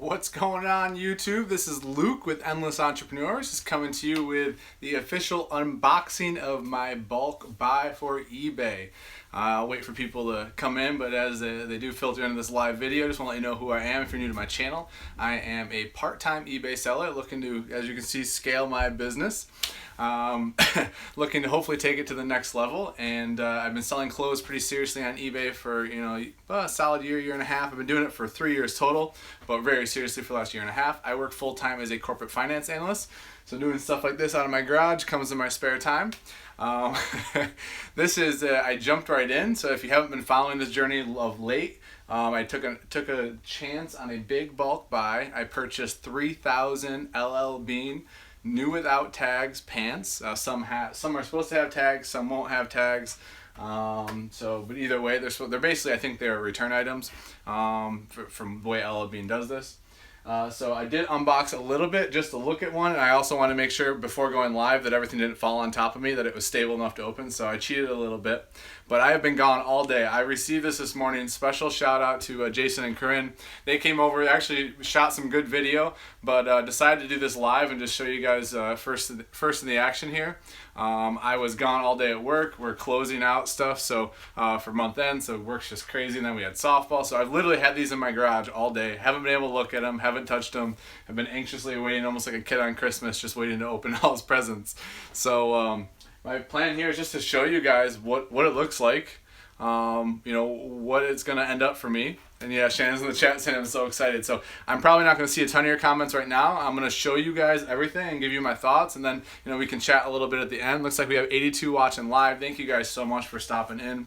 What's going on YouTube? This is Luke with Endless Entrepreneurs, just coming to you with the official unboxing of my bulk buy for eBay. I'll wait for people to come in, but as they do filter into this live video, I just want to let you know who I am if you're new to my channel. I am a part-time eBay seller looking to, as you can see, scale my business. Looking to hopefully take it to the next level, and I've been selling clothes pretty seriously on eBay for a solid year and a half. I've been doing it for 3 years total, but very seriously for the last year and a half. I work full-time as a corporate finance analyst, so doing stuff like this out of my garage comes in my spare time. This is I jumped right in, so if you haven't been following this journey of late, I took a chance on a big bulk buy. I purchased 3,000 LL Bean new without tags pants. Some are supposed to have tags, some won't have tags. But either way, they're basically, I think they're return items from the way LL Bean does this. So I did unbox a little bit just to look at one, and I also wanted to make sure before going live that everything didn't fall on top of me, that it was stable enough to open, so I cheated a little bit. But I have been gone all day. I received this morning. Special shout out to Jason and Corinne. They came over, actually shot some good video, but decided to do this live and just show you guys first in the action here. I was gone all day at work. We're closing out stuff so for month end, so work's just crazy, and then we had softball. So I've literally had these in my garage all day. Haven't been able to look at them, haven't touched them. I've been anxiously waiting, almost like a kid on Christmas, just waiting to open all his presents. So my plan here is just to show you guys what it looks like, what it's gonna end up for me. And yeah, Shannon's in the chat saying I'm so excited. So I'm probably not going to see a ton of your comments right now. I'm going to show you guys everything and give you my thoughts, and then we can chat a little bit at the end. Looks like we have 82 watching live. Thank you guys so much for stopping in.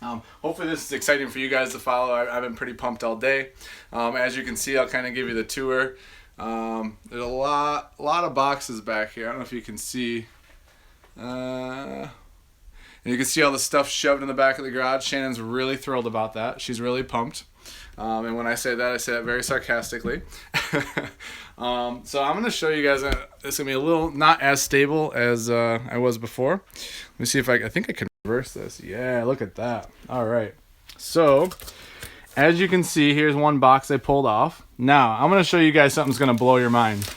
Hopefully this is exciting for you guys to follow. I've been pretty pumped all day. As you can see, I'll kind of give you the tour. There's a lot of boxes back here. I don't know if you can see. And you can see all the stuff shoved in the back of the garage. Shannon's really thrilled about that. She's really pumped. And when I say that, I say that very sarcastically. So I'm going to show you guys. It's going to be a little not as stable as I was before. Let me see if I think I can reverse this. Yeah, look at that. All right. So as you can see, here's one box I pulled off. Now I'm going to show you guys something that's going to blow your mind.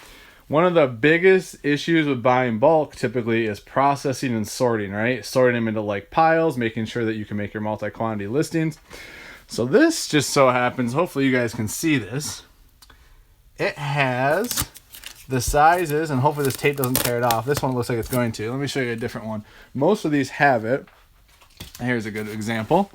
One of the biggest issues with buying bulk typically is processing and sorting, right? Sorting them into like piles, making sure that you can make your multi-quantity listings. So this just so happens, hopefully you guys can see this. It has the sizes, and hopefully this tape doesn't tear it off. This one looks like it's going to. Let me show you a different one. Most of these have it. Here's a good example.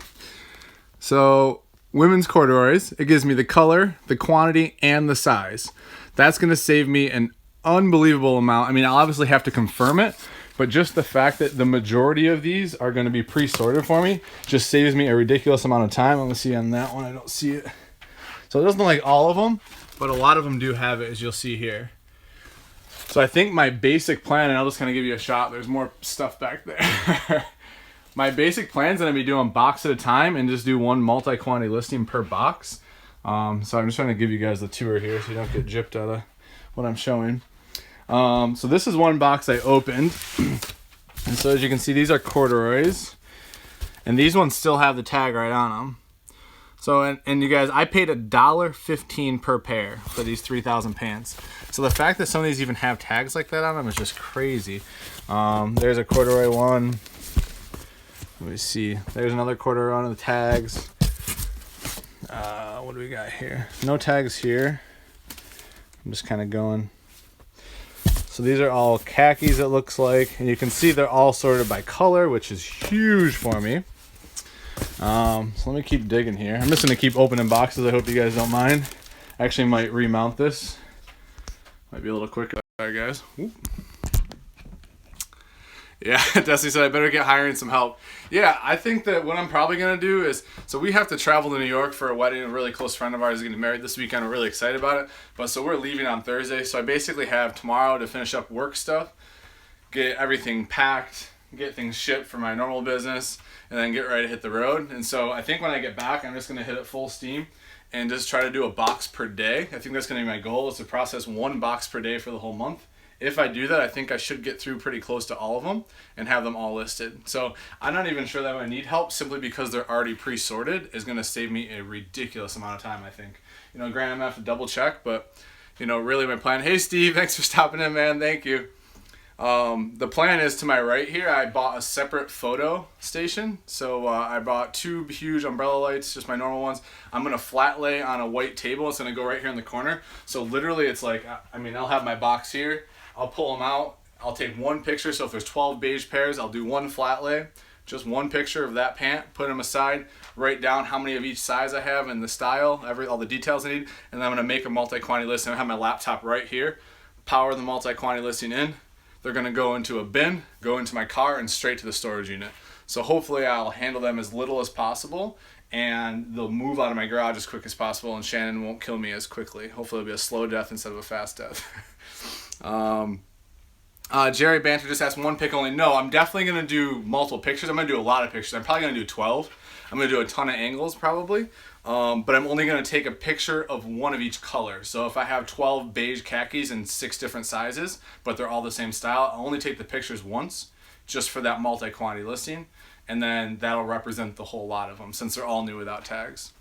So women's corduroys, it gives me the color, the quantity, and the size. That's going to save me an unbelievable amount. I mean, I'll obviously have to confirm it, but just the fact that the majority of these are going to be pre-sorted for me just saves me a ridiculous amount of time. Let me see on that one. I don't see it. So it doesn't look like all of them, but a lot of them do have it, as you'll see here. So I think my basic plan, and I'll just kind of give you a shot. There's more stuff back there. My basic plan is going to be doing box at a time and just do one multi-quantity listing per box. So I'm just trying to give you guys the tour here so you don't get gypped out of what I'm showing. So this is one box I opened. And so as you can see, these are corduroys. And these ones still have the tag right on them. So, and you guys, I paid $1.15 per pair for these 3,000 pants. So the fact that some of these even have tags like that on them is just crazy. There's a corduroy one. Let me see. There's another corduroy on the tags. What do we got here? No tags here. I'm just kind of going. So these are all khakis, it looks like, and you can see they're all sorted by color, which is huge for me. So let me keep digging here. I'm just going to keep opening boxes. I hope you guys don't mind. I actually might remount this. Might be a little quicker. Sorry, guys. Whoop. Yeah, Desi said I better get hiring some help. Yeah, I think that what I'm probably going to do is, so we have to travel to New York for a wedding. A really close friend of ours is getting married this weekend. We're really excited about it. But so we're leaving on Thursday. So I basically have tomorrow to finish up work stuff, get everything packed, get things shipped for my normal business, and then get ready to hit the road. And so I think when I get back, I'm just going to hit it full steam and just try to do a box per day. I think that's going to be my goal, is to process one box per day for the whole month. if I do that, I think I should get through pretty close to all of them and have them all listed. So I'm not even sure that I need help, simply because they're already pre-sorted is going to save me a ridiculous amount of time, I think. You know, granted, I'm going to have to double check, but, you know, really my plan. Hey, Steve, thanks for stopping in, man. Thank you. The plan is, to my right here, I bought a separate photo station. So I bought 2 huge umbrella lights, just my normal ones. I'm going to flat lay on a white table. It's going to go right here in the corner. So literally it's like, I mean, I'll have my box here. I'll pull them out. I'll take one picture. So if there's 12 beige pairs, I'll do one flat lay. Just one picture of that pant, put them aside, write down how many of each size I have and the style, all the details I need. And then I'm going to make a multi-quantity listing. I have my laptop right here, power the multi-quantity listing in. They're going to go into a bin, go into my car, and straight to the storage unit. So hopefully I'll handle them as little as possible, and they'll move out of my garage as quick as possible, and Shannon won't kill me as quickly. Hopefully it'll be a slow death instead of a fast death. Jerry Banter just asked, 1 pick only. No, I'm definitely going to do multiple pictures. I'm going to do a lot of pictures. I'm probably going to do 12. I'm going to do a ton of angles probably. But I'm only going to take a picture of one of each color. So if I have 12 beige khakis in 6 different sizes, but they're all the same style, I'll only take the pictures once, just for that multi-quantity listing. And then that'll represent the whole lot of them, since they're all new without tags.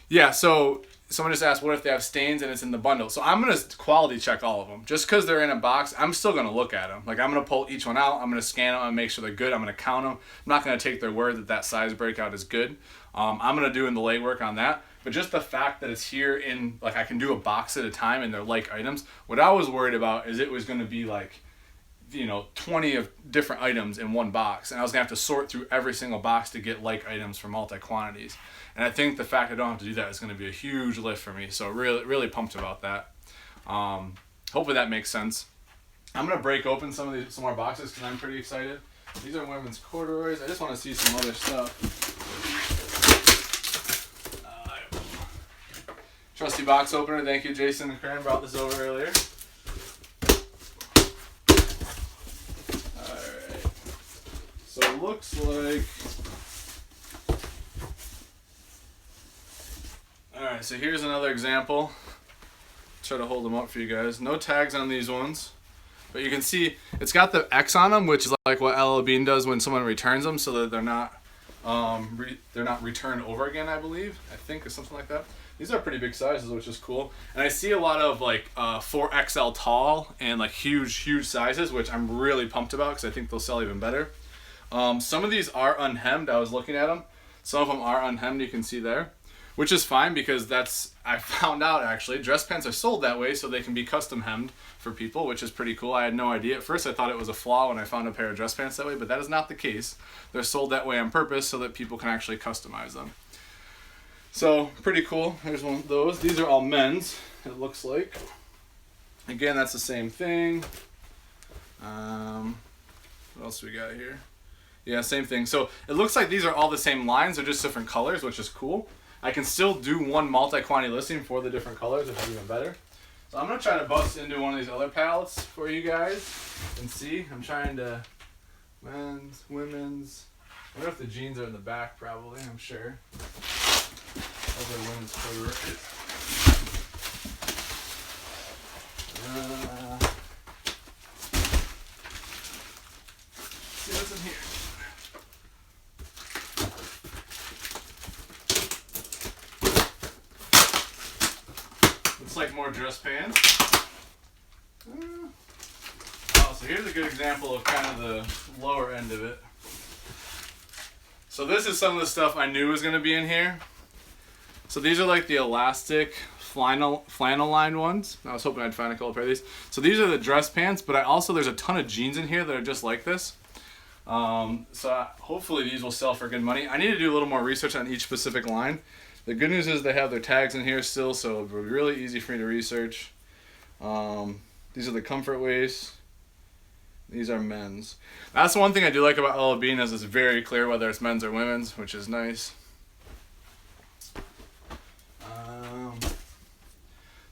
Yeah, so someone just asked, what if they have stains and it's in the bundle? So I'm going to quality check all of them. Just because they're in a box, I'm still going to look at them. Like, I'm going to pull each one out. I'm going to scan them and make sure they're good. I'm going to count them. I'm not going to take their word that that size breakout is good. I'm going to do in the legwork on that. But just the fact that it's here in, like, I can do a box at a time and they're like items. What I was worried about is it was going to be like, you know, 20 of different items in one box. And I was going to have to sort through every single box to get like items for multi-quantities. And I think the fact I don't have to do that is going to be a huge lift for me. So really, really pumped about that. Hopefully that makes sense. I'm going to break open some more boxes because I'm pretty excited. These are women's corduroys. I just want to see some other stuff. Trusty box opener. Thank you, Jason and Cran brought this over earlier. Alright. So it looks like... Alright, so here's another example. Try to hold them up for you guys. No tags on these ones. But you can see it's got the X on them, which is like what LL Bean does when someone returns them, so that they're not returned over again, I believe. I think, or something like that. These are pretty big sizes, which is cool. And I see a lot of like 4XL tall and like huge sizes, which I'm really pumped about because I think they'll sell even better. Some of these are unhemmed. I was looking at them. Some of them are unhemmed, you can see there. Which is fine because I found out actually, dress pants are sold that way so they can be custom hemmed for people, which is pretty cool. I had no idea. At first I thought it was a flaw when I found a pair of dress pants that way, but that is not the case. They're sold that way on purpose so that people can actually customize them. So, pretty cool. Here's one of those. These are all men's, it looks like. Again, that's the same thing. What else we got here? Yeah, same thing. So, it looks like these are all the same lines. They're just different colors, which is cool. I can still do one multi-quantity listing for the different colors, which is even better. So, I'm going to try to bust into one of these other pallets for you guys and see. I'm trying to... Men's, women's... I wonder if the jeans are in the back, probably. I'm sure. Other women's corduroys. See what's in here. Looks like more dress pants. Oh, so here's a good example of kind of the lower end of it. So this is some of the stuff I knew was going to be in here. So these are like the elastic flannel lined ones. I was hoping I'd find a couple pair of these. So these are the dress pants, but there's a ton of jeans in here that are just like this. So hopefully these will sell for good money. I need to do a little more research on each specific line. The good news is they have their tags in here still, so it'll be really easy for me to research. These are the comfort waist. These are men's. That's the one thing I do like about LL Bean is it's very clear whether it's men's or women's, which is nice.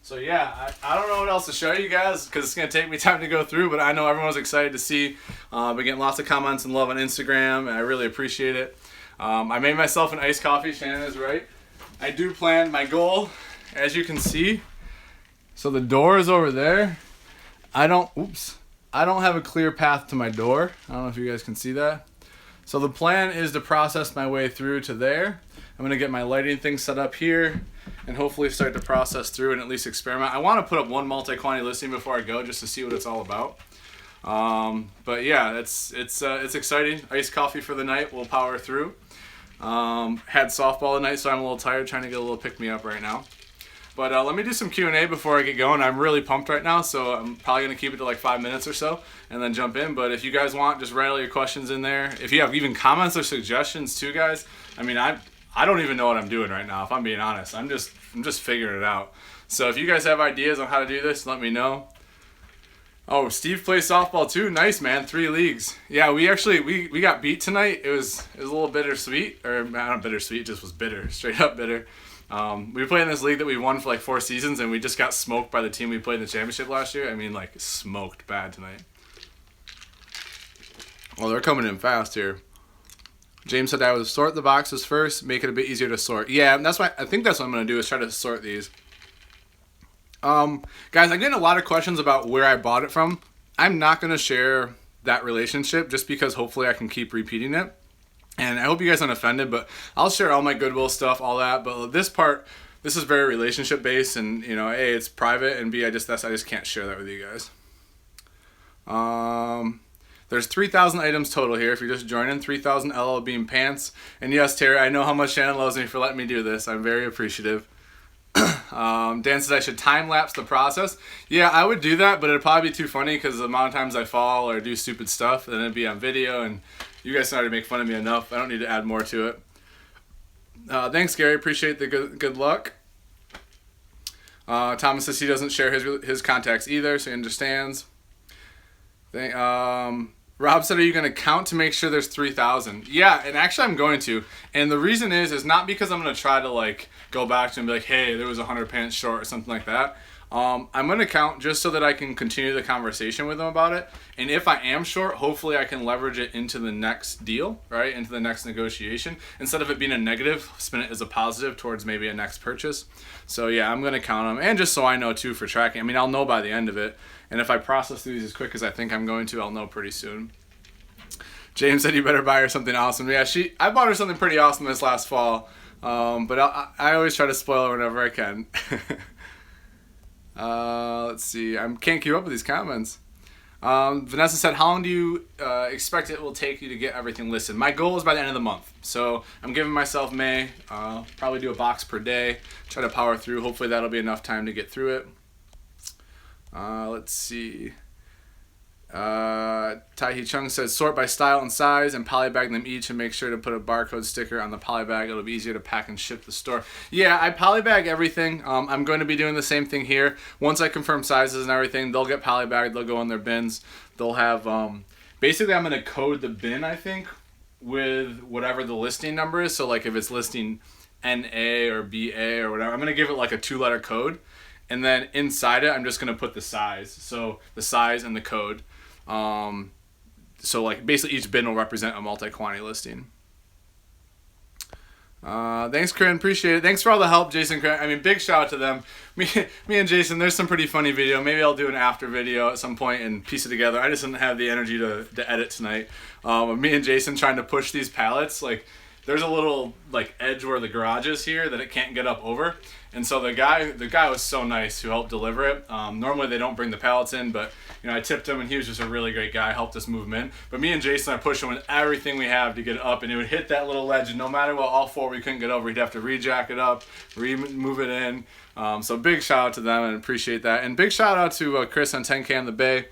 So yeah, I don't know what else to show you guys because it's going to take me time to go through, but I know everyone's excited to see. I've been getting lots of comments and love on Instagram, and I really appreciate it. I made myself an iced coffee. Shannon is right. I do plan my goal, as you can see. So the door is over there. I don't have a clear path to my door. I don't know if you guys can see that. So the plan is to process my way through to there. I'm going to get my lighting thing set up here and hopefully start to process through and at least experiment. I want to put up one multi-quantity listing before I go just to see what it's all about. But yeah, it's exciting. Iced coffee for the night. We'll power through. Had softball tonight, so I'm a little tired, trying to get a little pick-me-up right now. But let me do some Q&A before I get going. I'm really pumped right now, so I'm probably going to keep it to like 5 minutes or so and then jump in. But if you guys want, just rattle your questions in there. If you have even comments or suggestions too, guys, I mean, I don't even know what I'm doing right now, if I'm being honest. I'm just figuring it out. So if you guys have ideas on how to do this, let me know. Oh, Steve plays softball too. Nice, man. 3 leagues. Yeah, we got beat tonight. It was a little bittersweet, or not bittersweet, it just was bitter, straight up bitter. We played in this league that we won for like 4 seasons, and we just got smoked by the team we played in the championship last year. I mean, like, smoked bad tonight. Well, they're coming in fast here. James said I would sort the boxes first, make it a bit easier to sort. Yeah, I think that's what I'm going to do, is try to sort these. Guys, I'm getting a lot of questions about where I bought it from. I'm not going to share that relationship just because hopefully I can keep repeating it. And I hope you guys aren't offended, but I'll share all my Goodwill stuff, all that. But this is very relationship based, and you know, A, it's private, and B, I just can't share that with you guys. There's 3,000 items total here. If you're just joining, 3,000 LL Bean pants. And yes, Terry, I know how much Shannon loves me for letting me do this. I'm very appreciative. Dan says I should time lapse the process. Yeah, I would do that, but it'd probably be too funny because the amount of times I fall or do stupid stuff, then it'd be on video, and you guys know how to make fun of me enough. I don't need to add more to it. Thanks, Gary. Appreciate the good luck. Thomas says he doesn't share his contacts either, so he understands. Rob said, are you going to count to make sure there's 3,000? Yeah, and actually I'm going to. And the reason is not because I'm going to try to like go back to him and be like, hey, there was 100 pants short or something like that. I'm going to count just so that I can continue the conversation with him about it. And if I am short, hopefully I can leverage it into the next deal, right? Into the next negotiation. Instead of it being a negative, spin it as a positive towards maybe a next purchase. So yeah, I'm going to count them. And just so I know too for tracking. I mean, I'll know by the end of it. And if I process these as quick as I think I'm going to, I'll know pretty soon. James said you better buy her something awesome. Yeah, I bought her something pretty awesome this last fall. But I always try to spoil her whenever I can. Let's see. I can't keep up with these comments. Vanessa said, how long do you expect it will take you to get everything listed? My goal is by the end of the month. So I'm giving myself May. Probably do a box per day. Try to power through. Hopefully that'll be enough time to get through it. Let's see. Tai Chung says sort by style and size and polybag them each and make sure to put a barcode sticker on the polybag. It'll be easier to pack and ship to the store. Yeah, I polybag everything. I'm going to be doing the same thing here. Once I confirm sizes and everything, they'll get polybagged. They'll go in their bins. They'll have basically I'm going to code the bin, I think, with whatever the listing number is. So like if it's listing NA or BA or whatever, I'm going to give it like a 2-letter code. And then inside it, I'm just going to put the size. So the size and the code. So like basically each bin will represent a multi-quantity listing. Thanks, Corinne. Appreciate it. Thanks for all the help, Jason. I mean, big shout out to them. Me and Jason, there's some pretty funny video. Maybe I'll do an after video at some point and piece it together. I just didn't have the energy to edit tonight. Me and Jason trying to push these pallets. Like, there's a little like edge where the garage is here that it can't get up over. And so the guy was so nice who helped deliver it. Normally they don't bring the pallets in, but you know, I tipped him and he was just a really great guy, helped us move them in. But me and Jason are pushing with everything we have to get it up, and it would hit that little ledge, and no matter what, all 4 we couldn't get over. He'd have to re-jack it up, move it in. So big shout out to them and appreciate that. And big shout out to Chris on 10K on the Bay.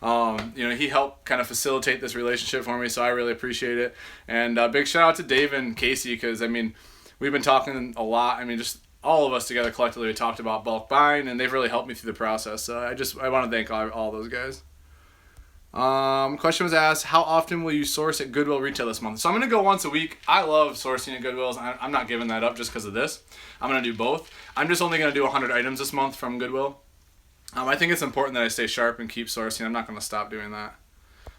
You know, he helped kind of facilitate this relationship for me, so I really appreciate it. And big shout out to Dave and Casey, because I mean, we've been talking a lot. I mean, just all of us together collectively, we talked about bulk buying, and they've really helped me through the process. So I want to thank all those guys. Question was asked, how often will you source at Goodwill retail this month? So I'm going to go once a week. I love sourcing at Goodwill's. I'm not giving that up just because of this. I'm going to do both. I'm just only going to do 100 items this month from Goodwill. I think it's important that I stay sharp and keep sourcing. I'm not going to stop doing that.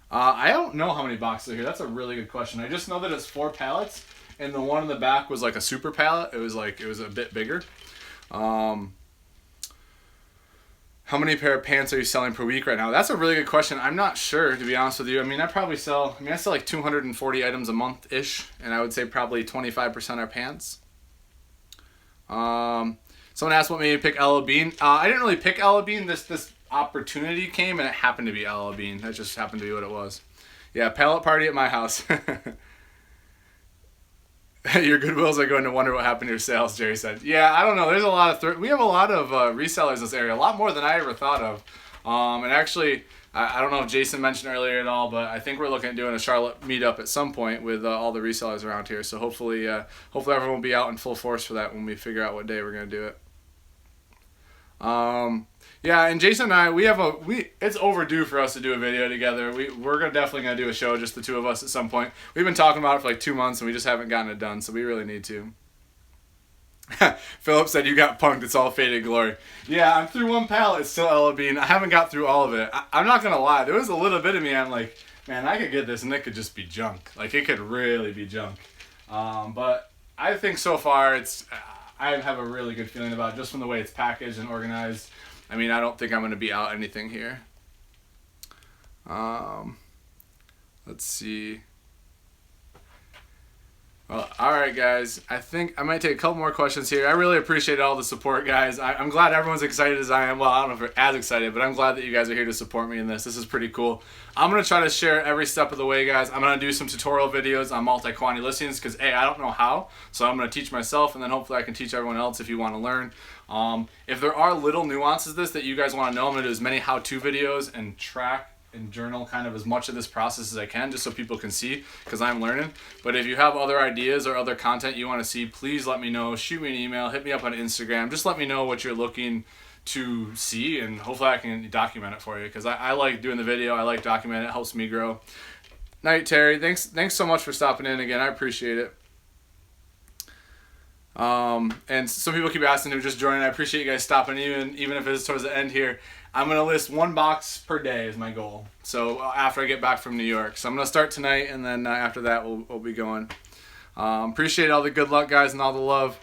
I don't know how many boxes are here. That's a really good question. I just know that it's 4 pallets, and the one in the back was like a super pallet. It was a bit bigger. How many pair of pants are you selling per week right now? That's a really good question. I'm not sure, to be honest with you. I mean, I sell like 240 items a month-ish, and I would say probably 25% are pants. Someone asked what made me pick LL Bean. I didn't really pick LL Bean. This opportunity came, and it happened to be LL Bean. That just happened to be what it was. Yeah, pallet party at my house. Your Goodwills are going to wonder what happened to your sales, Jerry said. Yeah, I don't know. There's a lot of we have a lot of resellers in this area, a lot more than I ever thought of. And actually, I don't know if Jason mentioned earlier at all, but I think we're looking at doing a Charlotte meetup at some point with all the resellers around here. So hopefully everyone will be out in full force for that when we figure out what day we're going to do it. Yeah, and Jason and I, it's overdue for us to do a video together. We're definitely gonna do a show, just the two of us at some point. We've been talking about it for like 2 months and we just haven't gotten it done, so we really need to. Philip said you got punked. It's all faded glory. Yeah, I'm through one pallet. It's still LL Bean. I haven't got through all of it. I'm not gonna lie. There was a little bit of me. I'm like, man, I could get this and it could just be junk. Like it could really be junk. But I think so far I have a really good feeling about it, just from the way it's packaged and organized. I mean, I don't think I'm going to be out anything here. Let's see. Well, all right, guys. I think I might take a couple more questions here. I really appreciate all the support, guys. I'm glad everyone's excited as I am. Well, I don't know if we're as excited, but I'm glad that you guys are here to support me in this. This is pretty cool. I'm going to try to share every step of the way, guys. I'm going to do some tutorial videos on multi-quantity listings because, A, I don't know how, so I'm going to teach myself, and then hopefully I can teach everyone else if you want to learn. If there are little nuances that you guys want to know, I'm going to do as many how-to videos and track and journal kind of as much of this process as I can, just so people can see, because I'm learning. But if you have other ideas or other content you want to see, please let me know. Shoot me an email, hit me up on Instagram. Just let me know what you're looking to see, and hopefully I can document it for you, because I like doing the video. I like documenting it. It helps me grow. Night, Terry. Thanks so much for stopping in again. I appreciate it. And some people keep asking to just join. I appreciate you guys stopping, even if it's towards the end here. I'm going to list 1 box per day is my goal. So after I get back from New York. So I'm going to start tonight, and then after that we'll be going. Appreciate all the good luck, guys, and all the love.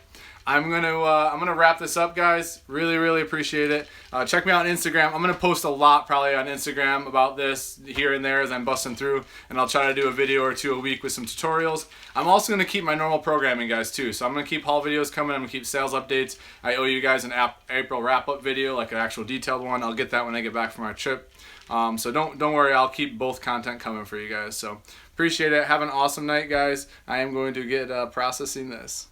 I'm gonna wrap this up, guys. Really appreciate it. Check me out on Instagram. I'm gonna post a lot probably on Instagram about this here and there as I'm busting through, and I'll try to do a video or 2 a week with some tutorials. I'm also gonna keep my normal programming, guys, too. So I'm gonna keep haul videos coming. I'm gonna keep sales updates. I owe you guys an April wrap-up video, like an actual detailed one. I'll get that when I get back from our trip. So don't worry. I'll keep both content coming for you guys. So appreciate it. Have an awesome night, guys. I am going to get processing this.